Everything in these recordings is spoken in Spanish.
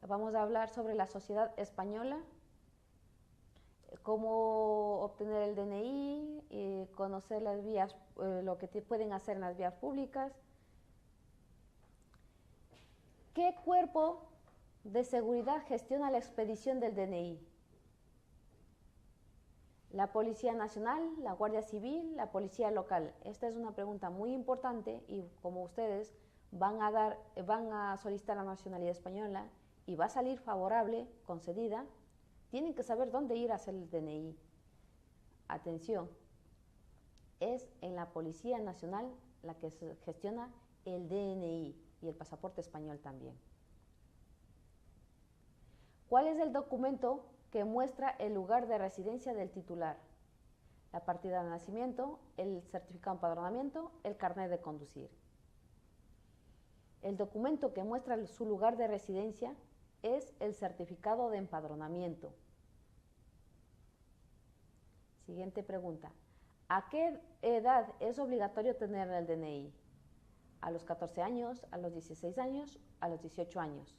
Vamos a hablar sobre la sociedad española, cómo obtener el DNI, conocer las vías, lo que pueden hacer en las vías públicas. ¿Qué cuerpo de seguridad gestiona la expedición del DNI? La Policía Nacional, la Guardia Civil, la Policía Local. Esta es una pregunta muy importante y como ustedes van a solicitar la nacionalidad española y va a salir favorable, concedida, tienen que saber dónde ir a hacer el DNI. Atención, es en la Policía Nacional la que se gestiona el DNI y el pasaporte español también. ¿Cuál es el documento que muestra el lugar de residencia del titular? La partida de nacimiento, el certificado de empadronamiento, el carnet de conducir. El documento que muestra su lugar de residencia es el certificado de empadronamiento. Siguiente pregunta. ¿A qué edad es obligatorio tener el DNI? ¿A los 14 años, a los 16 años, a los 18 años?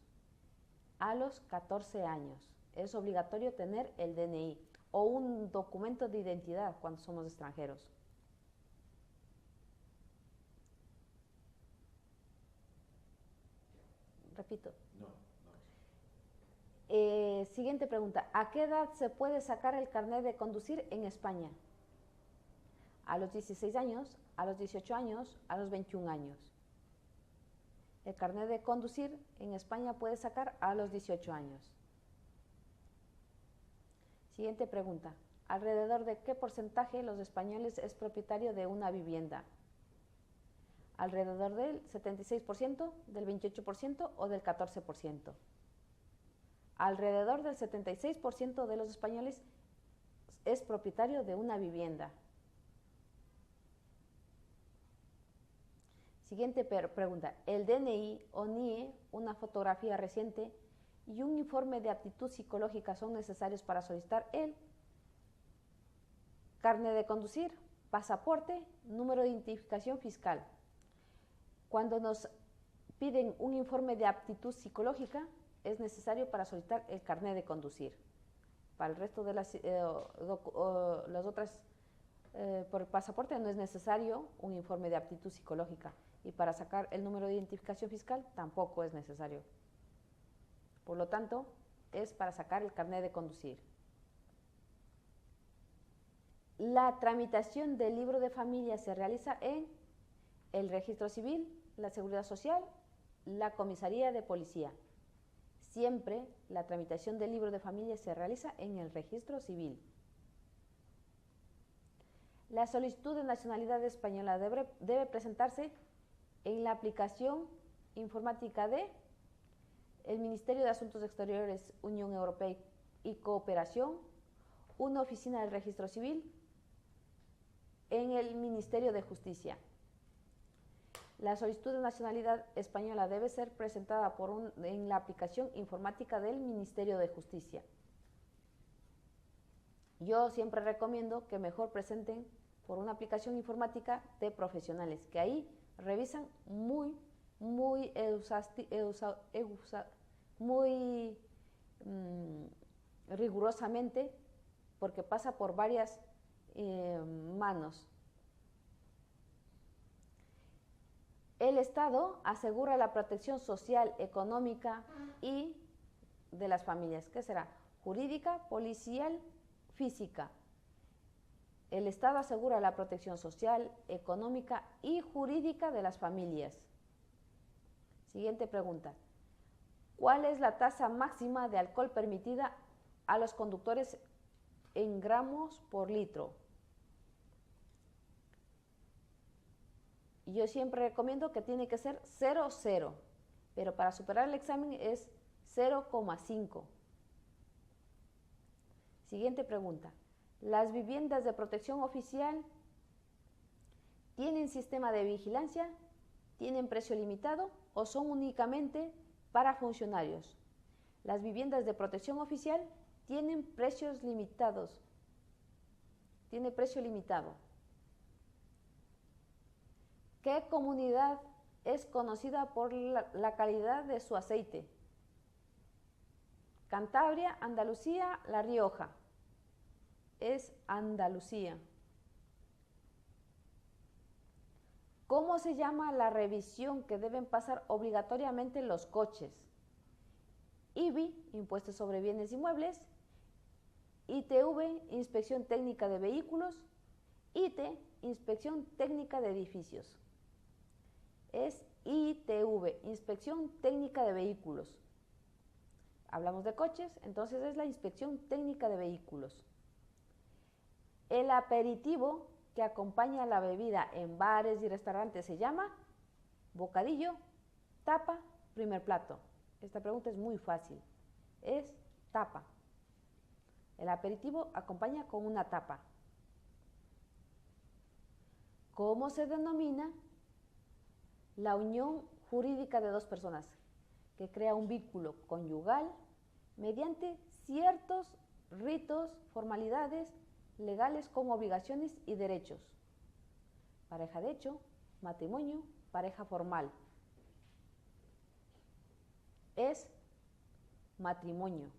A los 14 años es obligatorio tener el DNI o un documento de identidad cuando somos extranjeros. Repito. No. Siguiente pregunta. ¿A qué edad se puede sacar el carnet de conducir en España? ¿A los 16 años, a los 18 años, a los 21 años? El carnet de conducir en España puede sacar a los 18 años. Siguiente pregunta. ¿Alrededor de qué porcentaje los españoles es propietario de una vivienda? ¿Alrededor del 76%, del 28% o del 14%? Alrededor del 76% de los españoles es propietario de una vivienda. Siguiente pregunta. ¿El DNI o NIE, una fotografía reciente y un informe de aptitud psicológica son necesarios para solicitar el carnet de conducir, pasaporte, número de identificación fiscal? Cuando nos piden un informe de aptitud psicológica, es necesario para solicitar el carnet de conducir. Para el resto de las otras, por el pasaporte no es necesario un informe de aptitud psicológica y para sacar el número de identificación fiscal tampoco es necesario. Por lo tanto, es para sacar el carnet de conducir. La tramitación del libro de familia se realiza en el registro civil, la seguridad social, la comisaría de policía. Siempre la tramitación del libro de familia se realiza en el registro civil. La solicitud de nacionalidad española debe presentarse en la aplicación informática de el Ministerio de Asuntos Exteriores, Unión Europea y Cooperación, una oficina del registro civil, en el Ministerio de Justicia. La solicitud de nacionalidad española debe ser presentada en la aplicación informática del Ministerio de Justicia. Yo siempre recomiendo que mejor presenten por una aplicación informática de profesionales, que ahí revisan muy rigurosamente, porque pasa por varias manos. El Estado asegura la protección social, económica y de las familias. ¿Qué será? Jurídica, policial, física. El Estado asegura la protección social, económica y jurídica de las familias. Siguiente pregunta. ¿Cuál es la tasa máxima de alcohol permitida a los conductores en gramos por litro? Yo siempre recomiendo que tiene que ser 0,0, pero para superar el examen es 0,5. Siguiente pregunta. ¿Las viviendas de protección oficial tienen sistema de vigilancia, tienen precio limitado o son únicamente para funcionarios? Las viviendas de protección oficial tienen precios limitados. Tiene precio limitado. ¿Qué comunidad es conocida por la calidad de su aceite? Cantabria, Andalucía, La Rioja. Es Andalucía. ¿Cómo se llama la revisión que deben pasar obligatoriamente los coches? IBI, Impuesto sobre Bienes Inmuebles. ITV, Inspección Técnica de Vehículos. ITE, Inspección Técnica de Edificios. Es ITV, Inspección Técnica de Vehículos. Hablamos de coches, entonces es la Inspección Técnica de Vehículos. El aperitivo que acompaña a la bebida en bares y restaurantes se llama bocadillo, tapa, primer plato. Esta pregunta es muy fácil. Es tapa. El aperitivo acompaña con una tapa. ¿Cómo se denomina la unión jurídica de dos personas que crea un vínculo conyugal mediante ciertos ritos, formalidades legales con obligaciones y derechos? Pareja de hecho, matrimonio, pareja formal. Es matrimonio.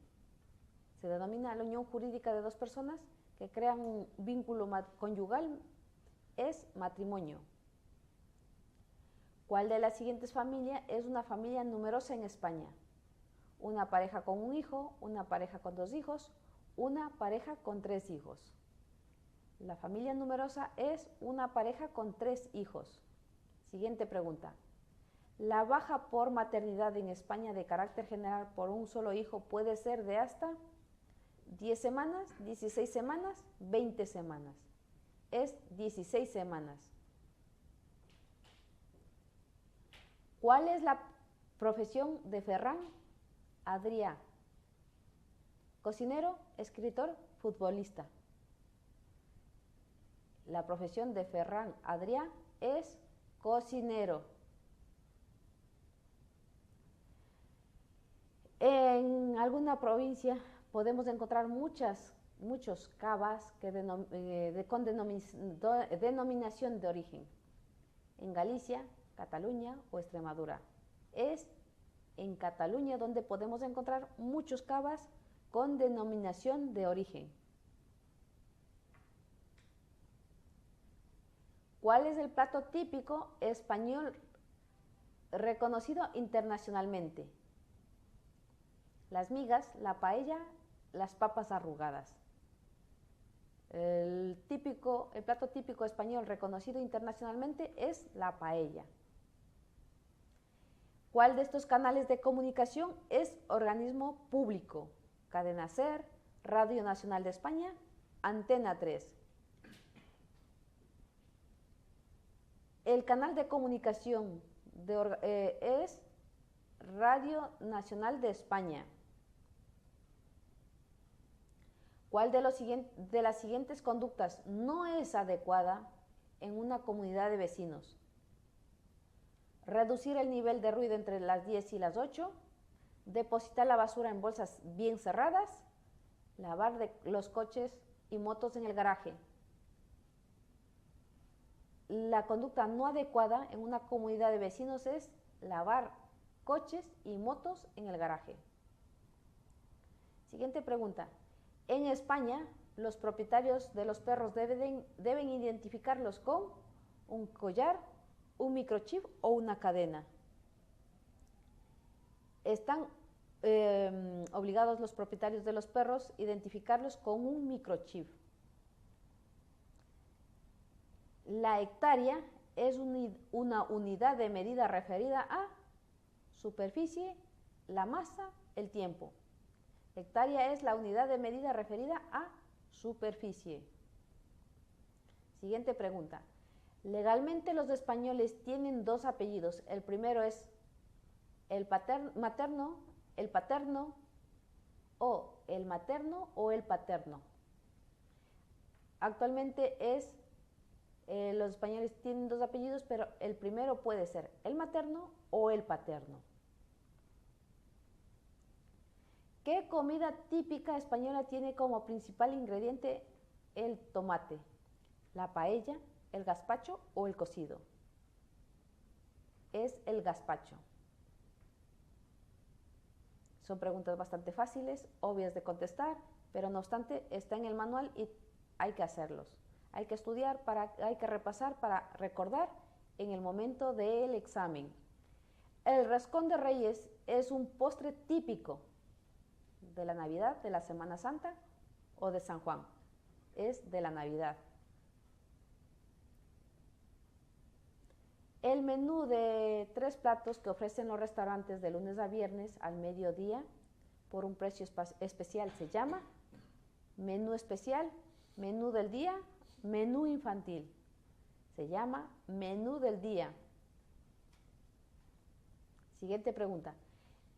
Se denomina la unión jurídica de dos personas que crean un vínculo conyugal. Es matrimonio. ¿Cuál de las siguientes familias es una familia numerosa en España? Una pareja con un hijo, una pareja con dos hijos, una pareja con tres hijos. La familia numerosa es una pareja con tres hijos. Siguiente pregunta. La baja por maternidad en España de carácter general por un solo hijo puede ser de hasta 10 semanas, 16 semanas, 20 semanas. Es 16 semanas. ¿Cuál es la profesión de Ferran Adrià? Cocinero, escritor, futbolista. La profesión de Ferran Adrià es cocinero. En alguna provincia podemos encontrar muchos cavas con denominación de origen. En Galicia, Cataluña o Extremadura. Es en Cataluña donde podemos encontrar muchos cavas con denominación de origen. ¿Cuál es el plato típico español reconocido internacionalmente? Las migas, la paella, las papas arrugadas. El plato típico español reconocido internacionalmente es la paella. ¿Cuál de estos canales de comunicación es organismo público? Cadena SER, Radio Nacional de España, Antena 3. El canal de comunicación es Radio Nacional de España. ¿Cuál de las siguientes conductas no es adecuada en una comunidad de vecinos? Reducir el nivel de ruido entre las 10 y las 8, depositar la basura en bolsas bien cerradas, lavar los coches y motos en el garaje. La conducta no adecuada en una comunidad de vecinos es lavar coches y motos en el garaje. Siguiente pregunta. En España, los propietarios de los perros deben identificarlos con un collar, un microchip o una cadena. Están obligados los propietarios de los perros a identificarlos con un microchip. La hectárea es una unidad de medida referida a superficie, la masa, el tiempo. Hectárea es la unidad de medida referida a superficie. Siguiente pregunta. Legalmente los españoles tienen dos apellidos. El primero es el materno, el paterno, o el materno o el paterno. Actualmente los españoles tienen dos apellidos, pero el primero puede ser el materno o el paterno. ¿Qué comida típica española tiene como principal ingrediente el tomate? ¿La paella, el gazpacho o el cocido? Es el gazpacho. Son preguntas bastante fáciles, obvias de contestar, pero no obstante está en el manual y hay que hacerlos. Hay que estudiar, hay que repasar para recordar en el momento del examen. El roscón de Reyes es un postre típico de la Navidad, de la Semana Santa o de San Juan. Es de la Navidad. El menú de 3 platos que ofrecen los restaurantes de lunes a viernes al mediodía por un precio especial se llama menú especial, menú del día, menú infantil. Se llama menú del día. Siguiente pregunta.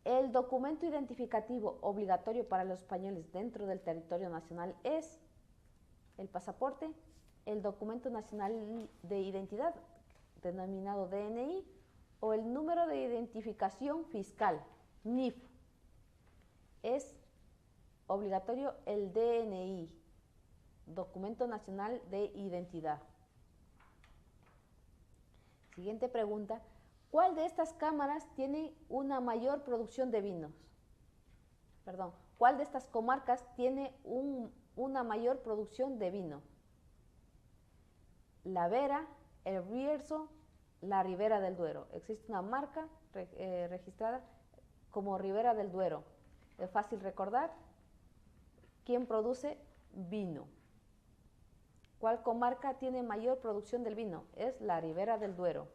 El documento identificativo obligatorio para los españoles dentro del territorio nacional es el pasaporte, el documento nacional de identidad, denominado DNI, o el número de identificación fiscal, NIF. Es obligatorio el DNI, documento nacional de identidad. Siguiente pregunta. ¿Cuál de estas cámaras tiene una mayor producción de vinos? Perdón, ¿cuál de estas comarcas tiene una mayor producción de vino? La Vera, el Bierzo, la Ribera del Duero. Existe una marca registrada como Ribera del Duero. Es fácil recordar quién produce vino. ¿Cuál comarca tiene mayor producción del vino? Es la Ribera del Duero.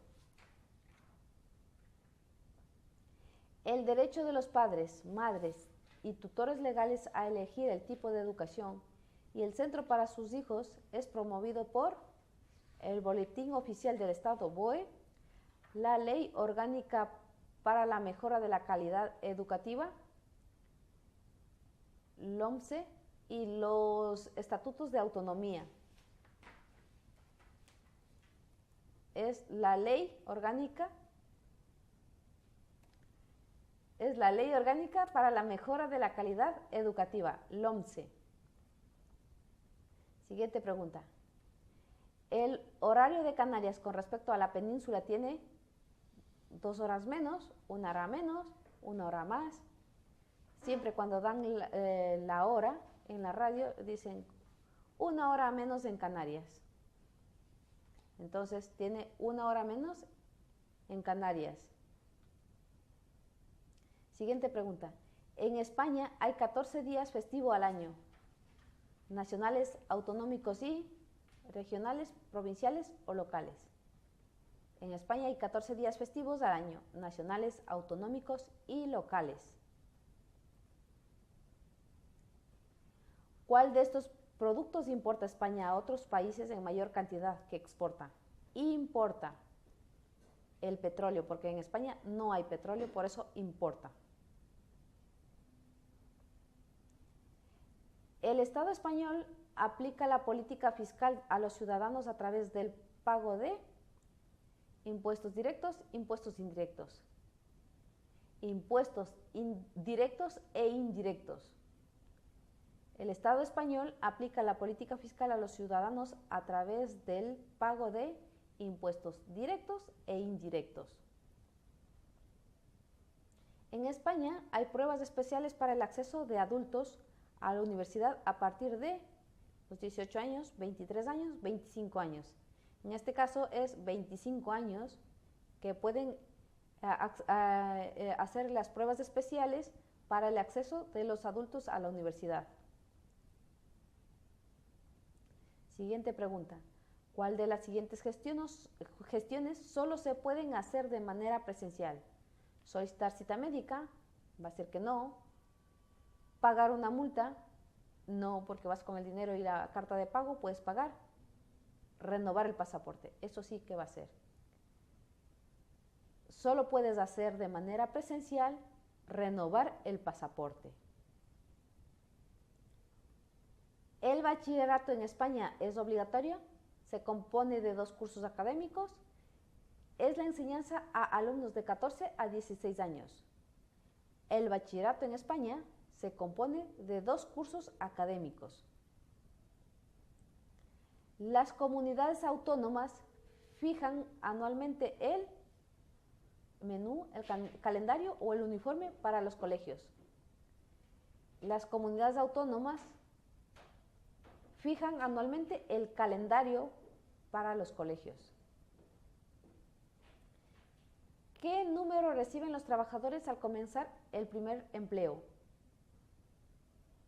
El derecho de los padres, madres y tutores legales a elegir el tipo de educación y el centro para sus hijos es promovido por el Boletín Oficial del Estado, BOE, la Ley Orgánica para la Mejora de la Calidad Educativa, LOMCE, y los Estatutos de Autonomía. Es la Ley Orgánica para la Mejora de la Calidad Educativa, LOMCE. Siguiente pregunta. El horario de Canarias con respecto a la península tiene 2 horas menos, 1 hora menos, 1 hora más. Siempre cuando dan la hora en la radio dicen 1 hora menos en Canarias. Entonces tiene 1 hora menos en Canarias. Siguiente pregunta. En España hay 14 días festivos al año, nacionales, autonómicos y regionales, provinciales o locales. En España hay 14 días festivos al año, nacionales, autonómicos y locales. ¿Cuál de estos productos importa España a otros países en mayor cantidad que exporta? Importa el petróleo, porque en España no hay petróleo, por eso importa. El Estado español aplica la política fiscal a los ciudadanos a través del pago de impuestos directos, impuestos indirectos, impuestos directos e indirectos. El Estado español aplica la política fiscal a los ciudadanos a través del pago de impuestos directos e indirectos. En España hay pruebas especiales para el acceso de adultos a la universidad a partir de los 18 años, 23 años, 25 años. En este caso es 25 años que pueden hacer las pruebas especiales para el acceso de los adultos a la universidad. Siguiente pregunta. ¿Cuál de las siguientes gestiones solo se pueden hacer de manera presencial? Solicitar cita médica, va a ser que no. Pagar una multa, no, porque vas con el dinero y la carta de pago, puedes pagar. Renovar el pasaporte, eso sí que va a ser. Solo puedes hacer de manera presencial renovar el pasaporte. El bachillerato en España es obligatorio, se compone de 2 cursos académicos, es la enseñanza a alumnos de 14 a 16 años. El bachillerato en España se compone de 2 cursos académicos. Las comunidades autónomas fijan anualmente el menú, el calendario o el uniforme para los colegios. las comunidades autónomas fijan anualmente el calendario para los colegios. ¿Qué número reciben los trabajadores al comenzar el primer empleo?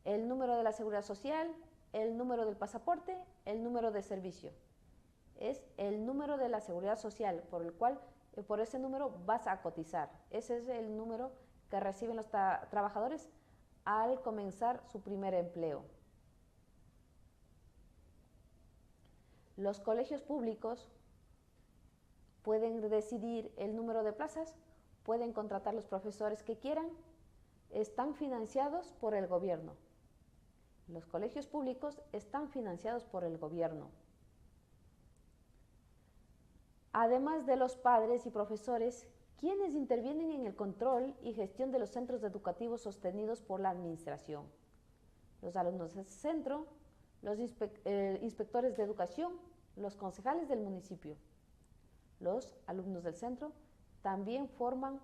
El número de la seguridad social, el número del pasaporte, el número de servicio. Es el número de la seguridad social por el cual, por ese número vas a cotizar. Ese es el número que reciben los trabajadores al comenzar su primer empleo. Los colegios públicos pueden decidir el número de plazas, pueden contratar los profesores que quieran, están financiados por el gobierno. Los colegios públicos están financiados por el gobierno. Además de los padres y profesores, ¿quiénes intervienen en el control y gestión de los centros educativos sostenidos por la administración? Los alumnos del centro, los inspectores de educación, los concejales del municipio. Los alumnos del centro también forman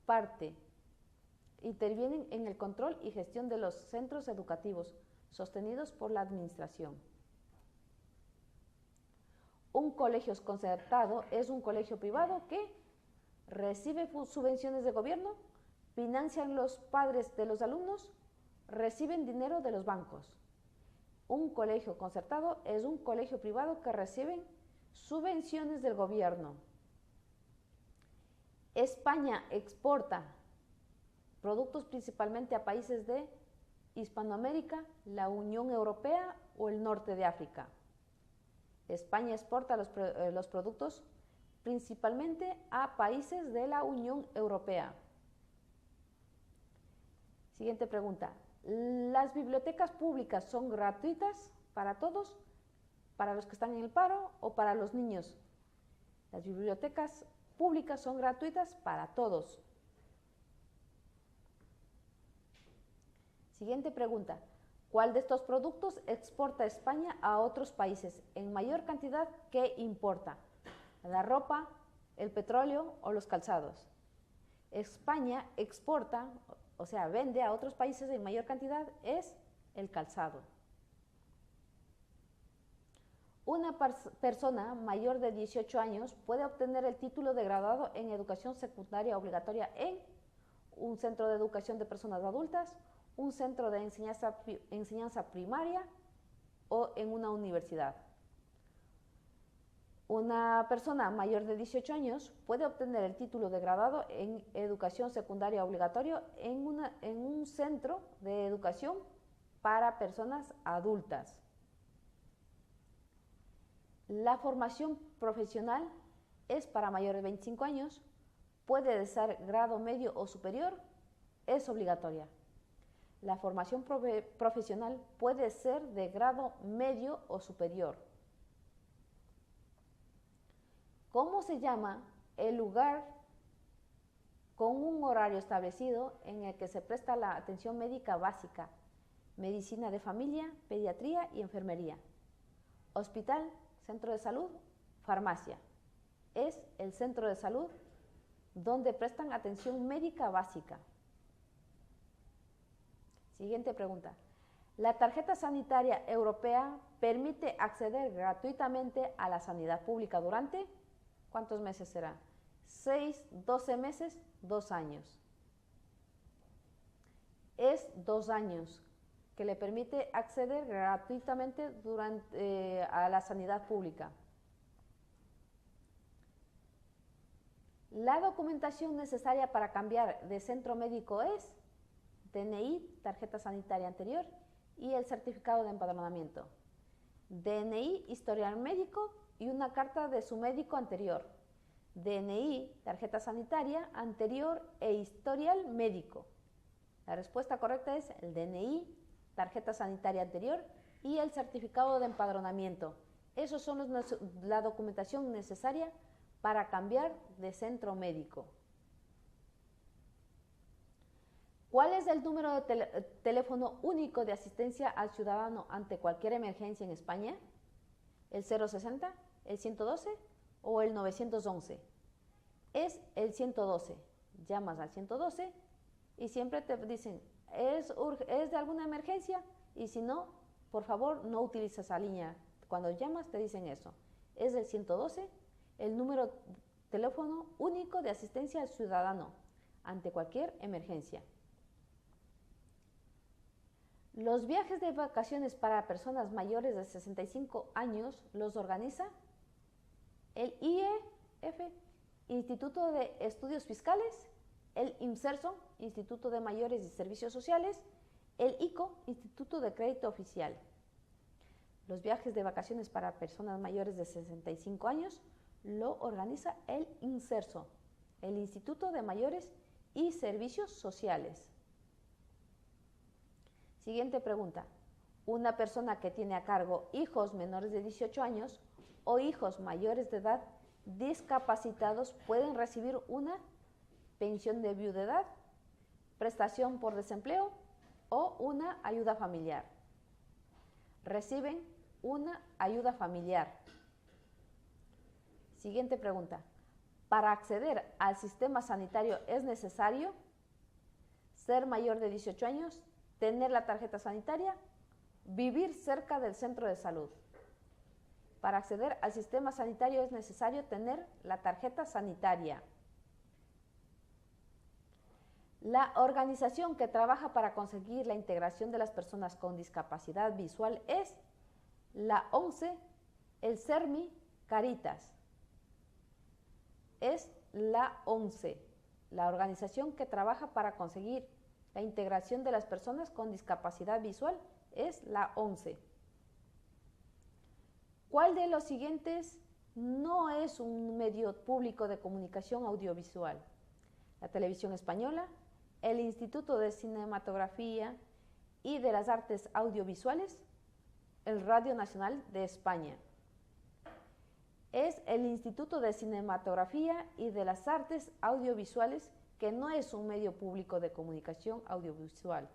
parte, intervienen en el control y gestión de los centros educativos sostenidos por la administración. Un colegio concertado es un colegio privado que recibe subvenciones de gobierno, financian los padres de los alumnos, reciben dinero de los bancos. Un colegio concertado es un colegio privado que recibe subvenciones del gobierno. España exporta productos principalmente a países de Hispanoamérica, la Unión Europea o el norte de África. España exporta los productos principalmente a países de la Unión Europea. Siguiente pregunta. ¿Las bibliotecas públicas son gratuitas para todos, para los que están en el paro o para los niños? Las bibliotecas públicas son gratuitas para todos. Siguiente pregunta. ¿Cuál de estos productos exporta España a otros países en mayor cantidad que importa? ¿La ropa, el petróleo o los calzados? España exporta, o sea, vende a otros países en mayor cantidad es el calzado. Una persona mayor de 18 años puede obtener el título de graduado en educación secundaria obligatoria en un centro de educación de personas adultas, un centro de enseñanza primaria o en una universidad. Una persona mayor de 18 años puede obtener el título de graduado en educación secundaria obligatoria en un centro de educación para personas adultas. La formación profesional es para mayores de 25 años, puede ser grado medio o superior, es obligatoria. La formación profesional puede ser de grado medio o superior. ¿Cómo se llama el lugar con un horario establecido en el que se presta la atención médica básica, medicina de familia, pediatría y enfermería? Hospital, centro de salud, farmacia. Es el centro de salud donde prestan atención médica básica. Siguiente pregunta. La tarjeta sanitaria europea permite acceder gratuitamente a la sanidad pública durante, ¿cuántos meses será? 6, 12 meses, 2 años. Es 2 años que le permite acceder gratuitamente a la sanidad pública. La documentación necesaria para cambiar de centro médico es DNI, tarjeta sanitaria anterior y el certificado de empadronamiento. DNI, historial médico y una carta de su médico anterior. DNI, tarjeta sanitaria anterior e historial médico. La respuesta correcta es el DNI, tarjeta sanitaria anterior y el certificado de empadronamiento. Esos son la documentación necesaria para cambiar de centro médico. ¿Cuál es el número de teléfono único de asistencia al ciudadano ante cualquier emergencia en España? ¿El 060, el 112 o el 911? Es el 112. Llamas al 112 y siempre te dicen, es de alguna emergencia, y si no, por favor, no utilices esa línea. Cuando llamas te dicen eso. Es el 112, el número teléfono único de asistencia al ciudadano ante cualquier emergencia. Los viajes de vacaciones para personas mayores de 65 años los organiza el IEF, Instituto de Estudios Fiscales, el IMSERSO, Instituto de Mayores y Servicios Sociales, el ICO, Instituto de Crédito Oficial. Los viajes de vacaciones para personas mayores de 65 años lo organiza el IMSERSO, el Instituto de Mayores y Servicios Sociales. Siguiente pregunta. Una persona que tiene a cargo hijos menores de 18 años o hijos mayores de edad discapacitados pueden recibir una pensión de viudedad, prestación por desempleo o una ayuda familiar. Reciben una ayuda familiar. Siguiente pregunta. Para acceder al sistema sanitario es necesario ser mayor de 18 años, tener la tarjeta sanitaria, vivir cerca del centro de salud. Para acceder al sistema sanitario es necesario tener la tarjeta sanitaria. La organización que trabaja para conseguir la integración de las personas con discapacidad visual es la ONCE, el CERMI, Caritas. Es la ONCE, la organización que trabaja para conseguir la integración de las personas con discapacidad visual es la ONCE. ¿Cuál de los siguientes no es un medio público de comunicación audiovisual? La Televisión Española, el Instituto de Cinematografía y de las Artes Audiovisuales, el Radio Nacional de España. Es el Instituto de Cinematografía y de las Artes Audiovisuales, que no es un medio público de comunicación audiovisual.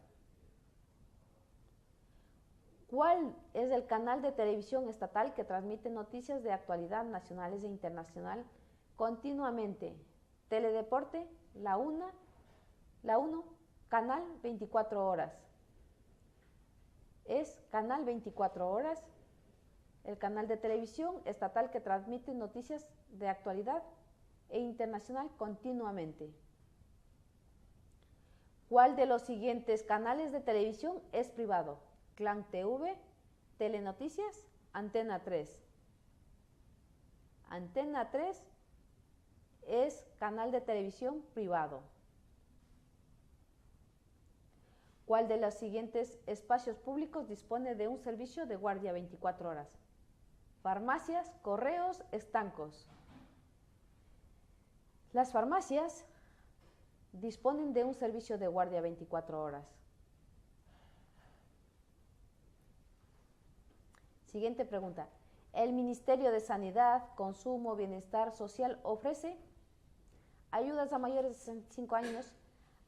¿Cuál es el canal de televisión estatal que transmite noticias de actualidad nacionales e internacional continuamente? Teledeporte, la 1, Canal 24 Horas. Es Canal 24 Horas, el canal de televisión estatal que transmite noticias de actualidad e internacional continuamente. ¿Cuál de los siguientes canales de televisión es privado? Clan TV, Telenoticias, Antena 3. Antena 3 es canal de televisión privado. ¿Cuál de los siguientes espacios públicos dispone de un servicio de guardia 24 horas? Farmacias, correos, estancos. Las farmacias disponen de un servicio de guardia 24 horas. Siguiente pregunta. ¿El Ministerio de Sanidad, Consumo, Bienestar Social ofrece ayudas a mayores de 65 años,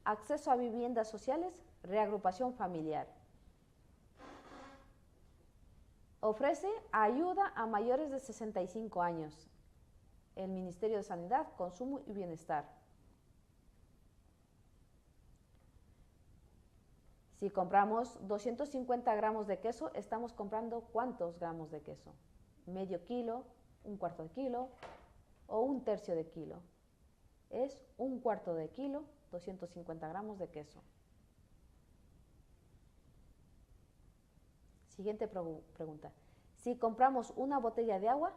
acceso a viviendas sociales, reagrupación familiar? Ofrece ayuda a mayores de 65 años. El Ministerio de Sanidad, Consumo y Bienestar. Si compramos 250 gramos de queso, estamos comprando ¿cuántos gramos de queso? ¿Medio kilo, un cuarto de kilo o un tercio de kilo? Es un cuarto de kilo, 250 gramos de queso. Siguiente pregunta. Si compramos una botella de agua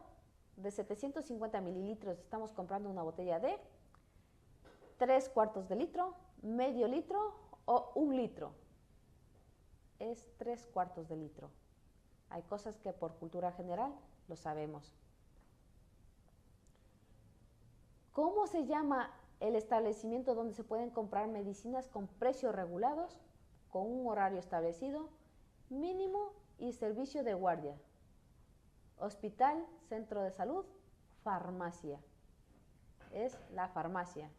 de 750 mililitros, estamos comprando una botella de 3/4 de litro, medio litro o 1 litro. Es 3/4 de litro. Hay cosas que por cultura general lo sabemos. ¿Cómo se llama el establecimiento donde se pueden comprar medicinas con precios regulados, con un horario establecido, mínimo y servicio de guardia? Hospital, centro de salud, farmacia. Es la farmacia.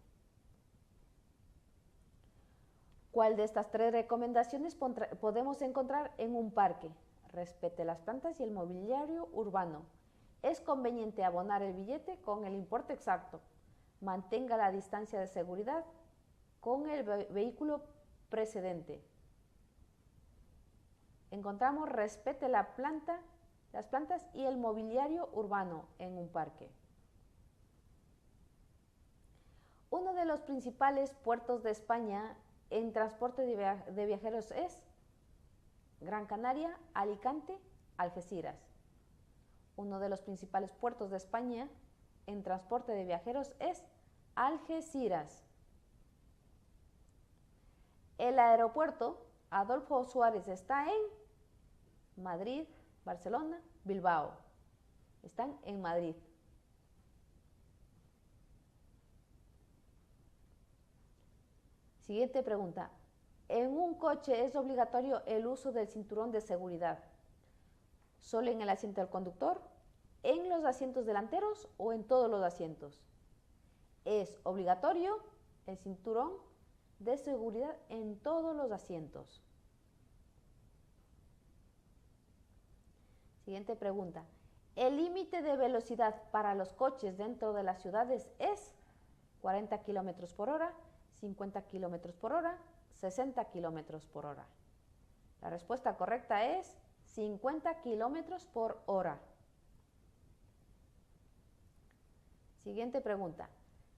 ¿Cuál de estas 3 recomendaciones podemos encontrar en un parque? Respete las plantas y el mobiliario urbano. Es conveniente abonar el billete con el importe exacto. Mantenga la distancia de seguridad con el vehículo precedente. encontramos respete las plantas y el mobiliario urbano en un parque. Uno de los principales puertos de España en transporte de viajeros es Gran Canaria, Alicante, Algeciras. Uno de los principales puertos de España en transporte de viajeros es Algeciras. El aeropuerto Adolfo Suárez está en Madrid, Barcelona, Bilbao. Están en Madrid. Siguiente pregunta. ¿En un coche es obligatorio el uso del cinturón de seguridad? ¿Solo en el asiento del conductor, en los asientos delanteros o en todos los asientos? Es obligatorio el cinturón de seguridad en todos los asientos. Siguiente pregunta. ¿El límite de velocidad para los coches dentro de las ciudades es 40 km por hora, 50 km por hora, 60 km por hora? La respuesta correcta es 50 km por hora. Siguiente pregunta.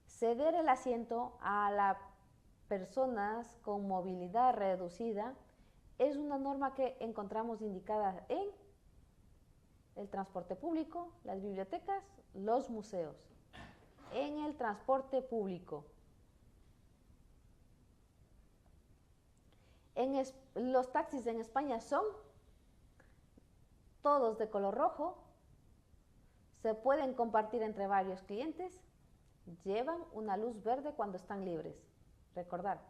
Ceder el asiento a las personas con movilidad reducida es una norma que encontramos indicada en el transporte público, las bibliotecas, los museos. En el transporte público. Los taxis en España son todos de color rojo, se pueden compartir entre varios clientes, llevan una luz verde cuando están libres. Recordar,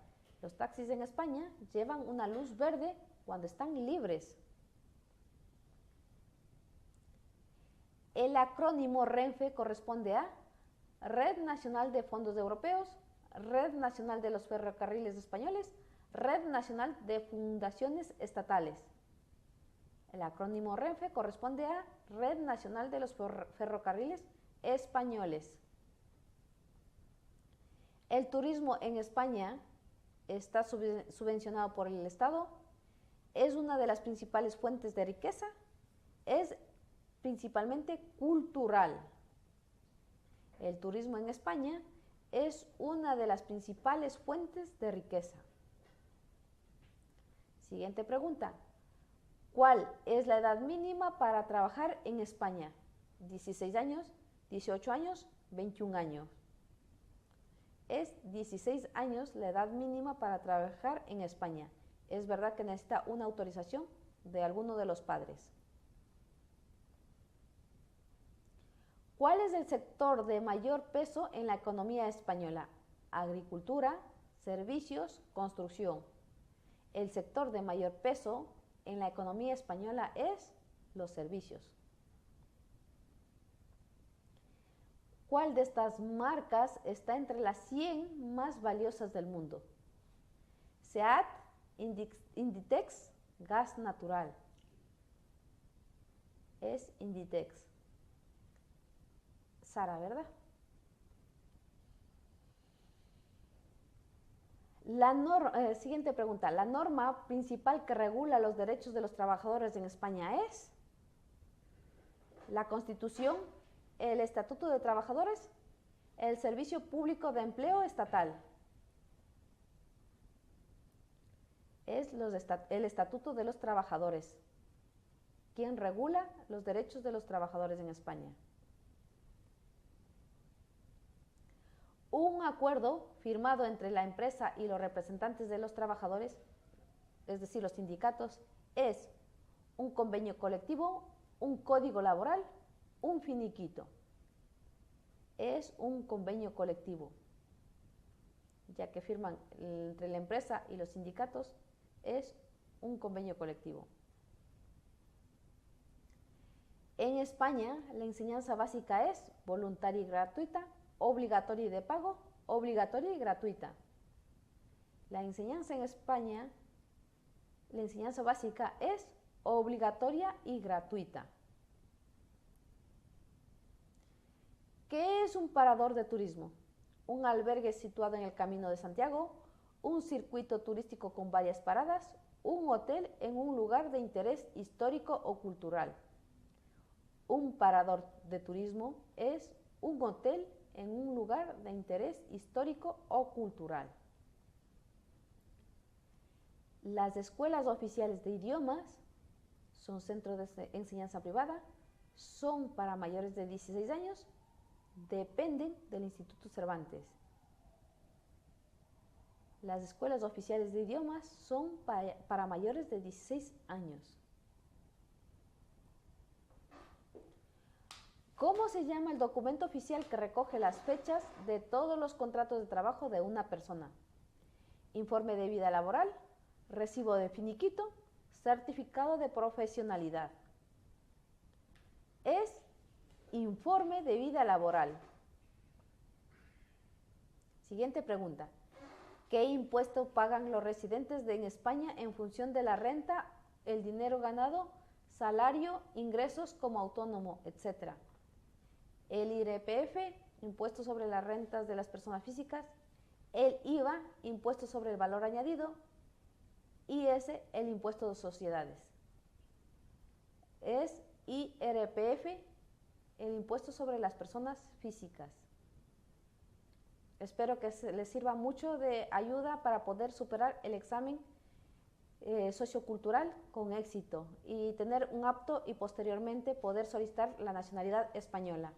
los taxis en España llevan una luz verde cuando están libres. El acrónimo RENFE corresponde a Red Nacional de Fondos Europeos, Red Nacional de los Ferrocarriles Españoles, Red Nacional de Fundaciones Estatales. El acrónimo RENFE corresponde a Red Nacional de los Ferrocarriles Españoles. El turismo en España está subvencionado por el Estado, es una de las principales fuentes de riqueza, es principalmente cultural. El turismo en España es una de las principales fuentes de riqueza. Siguiente pregunta. ¿Cuál es la edad mínima para trabajar en España? 16 años, 18 años, 21 años. Es 16 años la edad mínima para trabajar en España. Es verdad que necesita una autorización de alguno de los padres. ¿Cuál es el sector de mayor peso en la economía española? Agricultura, servicios, construcción. El sector de mayor peso en la economía española es los servicios. ¿Cuál de estas marcas está entre las 100 más valiosas del mundo? SEAT, Inditex, Gas Natural. Es Inditex. Sara, ¿verdad? Siguiente pregunta. ¿La norma principal que regula los derechos de los trabajadores en España es la Constitución, el Estatuto de Trabajadores, el Servicio Público de Empleo Estatal? Es el Estatuto de los Trabajadores, quien regula los derechos de los trabajadores en España. Un acuerdo firmado entre la empresa y los representantes de los trabajadores, es decir, los sindicatos, es un convenio colectivo, un código laboral, un finiquito. Es un convenio colectivo, ya que firman entre la empresa y los sindicatos, es un convenio colectivo. En España, la enseñanza básica es voluntaria y gratuita, obligatoria y de pago, obligatoria y gratuita. La enseñanza en España, la enseñanza básica es obligatoria y gratuita. ¿Qué es un parador de turismo? Un albergue situado en el Camino de Santiago, un circuito turístico con varias paradas, un hotel en un lugar de interés histórico o cultural. Un parador de turismo es un hotel en un lugar de interés histórico o cultural. Las escuelas oficiales de idiomas son centros de enseñanza privada, son para mayores de 16 años, dependen del Instituto Cervantes. Las escuelas oficiales de idiomas son para mayores de 16 años. ¿Cómo se llama el documento oficial que recoge las fechas de todos los contratos de trabajo de una persona? Informe de vida laboral, recibo de finiquito, certificado de profesionalidad. Es informe de vida laboral. Siguiente pregunta. ¿Qué impuesto pagan los residentes en España en función de la renta, el dinero ganado, salario, ingresos como autónomo, etcétera? El IRPF, impuesto sobre las rentas de las personas físicas, el IVA, impuesto sobre el valor añadido, y el impuesto de sociedades. Es IRPF, el impuesto sobre las personas físicas. Espero que les sirva mucho de ayuda para poder superar el examen sociocultural con éxito y tener un apto y posteriormente poder solicitar la nacionalidad española.